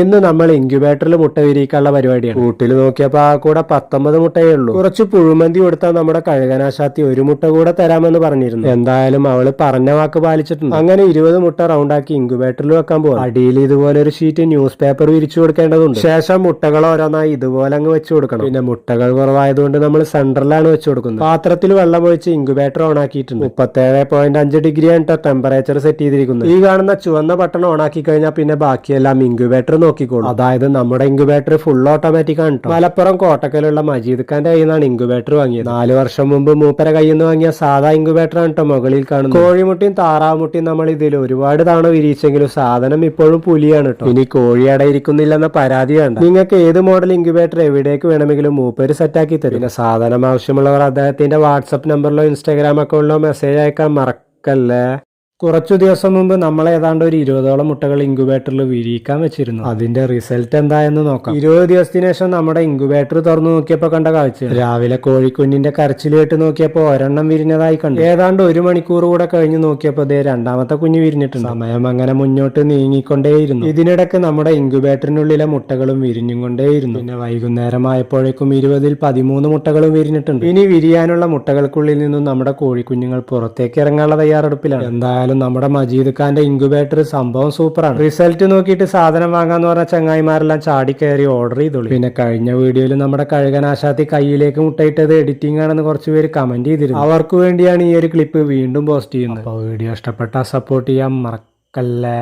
ഇന്ന് നമ്മൾ ഇൻക്യുബേറ്ററിൽ മുട്ട വിരിയിക്കാനുള്ള പരിപാടിയാണ്. കൂട്ടിൽ നോക്കിയപ്പോ ആ കൂടെ 19 മുട്ടയേ ഉള്ളൂ. കുറച്ച് പുഴുമന്തി കൊടുത്താൽ നമ്മുടെ കഴുകനാശാത്തി ഒരു മുട്ട കൂടെ തരാമെന്ന് പറഞ്ഞിരുന്നു. എന്തായാലും അവള് പറഞ്ഞ വാക്ക് പാലിച്ചിട്ടുണ്ട്. അങ്ങനെ 20 മുട്ട റൗണ്ടാക്കി ഇൻക്യുബേറ്ററിൽ വെക്കാൻ പോകും. അടിയിൽ ഇതുപോലെ ഒരു ഷീറ്റ് ന്യൂസ് പേപ്പർ വിരിച്ചു കൊടുക്കേണ്ടതുണ്ട്. ശേഷം മുട്ടകൾ ഓരോന്നായി ഇതുപോലെ അങ്ങ് വെച്ചു കൊടുക്കണം. പിന്നെ മുട്ടകൾ കുറവായതുകൊണ്ട് നമ്മൾ സെന്ററിലാണ് വെച്ചു കൊടുക്കുന്നത്. പാത്രത്തിൽ വെള്ളം ഒഴിച്ച് ഇൻക്യുബേറ്റർ ഓൺ ആക്കിയിട്ടുണ്ട്. 37.5 ഡിഗ്രിയാണ് ടെമ്പറേച്ചർ സെറ്റ് ചെയ്തിരിക്കുന്നത്. ഈ കാണുന്ന ചുവന്ന ബട്ടൺ ഓൺ ആക്കി കഴിഞ്ഞാൽ പിന്നെ ബാക്കിയെല്ലാം ഇൻക്യുബേറ്റർ നോക്കിക്കോളും. അതായത് നമ്മുടെ ഇൻക്യുബേറ്റർ ഫുൾ ഓട്ടോമാറ്റിക് ആണ് ട്ടോ. മലപ്പുറം കോട്ടക്കലുള്ള മജീദ് ഖാന്റെ കയ്യിൽ നിന്നാണ് ഇൻക്യുബേറ്റർ വാങ്ങിയത്. 4 വർഷം മുമ്പ് മൂപ്പര കയ്യിൽ നിന്ന് വാങ്ങിയ സാധാ ഇൻക്യുബേറ്റർ ആണ് ട്ടോ മുകളിൽ കാണുന്നത്. കോഴിമുട്ടിയും താറാമുട്ടിയും നമ്മൾ ഇതിൽ ഒരുപാട് തവണ വിരിയിച്ചെങ്കിലും സാധനം ഇപ്പോഴും പുലിയാണ് കേട്ടോ. ഇനി കോഴി അടയിരിക്കുന്നില്ലെന്ന പരാതി വേണ്ട. നിങ്ങൾക്ക് ഏത് മോഡൽ ഇൻക്യുബേറ്റർ എവിടേക്ക് വേണമെങ്കിലും മൂപ്പര് സെറ്റാക്കി തരും. പിന്നെ സാധനം ആവശ്യമുള്ളവർ അദ്ദേഹത്തിന്റെ വാട്സപ്പ് നമ്പറിലോ ഇൻസ്റ്റാഗ്രാം അക്കൗണ്ടിലോ മെസ്സേജ് അയക്കാൻ മറക്കല്ലേ. കുറച്ചു ദിവസം മുമ്പ് നമ്മൾ ഏതാണ്ട് ഒരു 20ഓളം മുട്ടകൾ ഇൻക്യുബേറ്ററിൽ വിരിയിക്കാൻ വെച്ചിരുന്നു. അതിന്റെ റിസൾട്ട് എന്തായെന്ന് നോക്കാം. 20 ദിവസത്തിന് ശേഷം നമ്മുടെ ഇൻക്യുബേറ്റർ തുറന്നു നോക്കിയപ്പോ കണ്ട കാഴ്ച. രാവിലെ കോഴിക്കുഞ്ഞിന്റെ കരച്ചിൽ കേട്ട് നോക്കിയപ്പോ ഒരെണ്ണം വിരിഞ്ഞതായി കണ്ടു. ഏതാണ്ട് 1 മണിക്കൂർ കൂടെ കഴിഞ്ഞ് നോക്കിയപ്പോ ദേ രണ്ടാമത്തെ കുഞ്ഞ് വിരിഞ്ഞിട്ടുണ്ട്. സമയം അങ്ങനെ മുന്നോട്ട് നീങ്ങിക്കൊണ്ടേയിരുന്നു. ഇതിനിടയ്ക്ക് നമ്മുടെ ഇൻക്യുബേറ്ററിനുള്ളിലെ മുട്ടകളും വിരിഞ്ഞും കൊണ്ടേയിരുന്നു. പിന്നെ വൈകുന്നേരമായപ്പോഴേക്കും 20ൽ 13 മുട്ടകളും വിരിഞ്ഞിട്ടുണ്ട്. ഇനി വിരിയാനുള്ള മുട്ടകൾക്കുള്ളിൽ നിന്നും നമ്മുടെ കോഴിക്കുഞ്ഞുങ്ങൾ പുറത്തേക്ക് ഇറങ്ങാനുള്ള തയ്യാറെടുപ്പിലാണ്. എന്തായാലും നമ്മുടെ മജീദ് ഖാന്റെ ഇൻക്യുബേറ്റർ സംഭവം സൂപ്പറാണ്. റിസൾട്ട് നോക്കിയിട്ട് സാധനം വാങ്ങാന്ന് പറഞ്ഞ ചങ്ങായിമാരെല്ലാം ചാടി കയറി ഓർഡർ ചെയ്തോളൂ. പിന്നെ കഴിഞ്ഞ വീഡിയോയിൽ നമ്മുടെ കഴുകനാശാത്തി കയ്യിലേക്ക് മുട്ടയിട്ടത് എഡിറ്റിംഗ് ആണെന്ന് കുറച്ച് പേര് കമന്റ് ചെയ്തിരുന്നു. അവർക്ക് വേണ്ടിയാണ് ഈ ഒരു ക്ലിപ്പ് വീണ്ടും പോസ്റ്റ് ചെയ്യുന്നത്. അപ്പോൾ വീഡിയോ ഇഷ്ടപ്പെട്ടാൽ സപ്പോർട്ട് ചെയ്യാൻ മറക്കല്ലേ.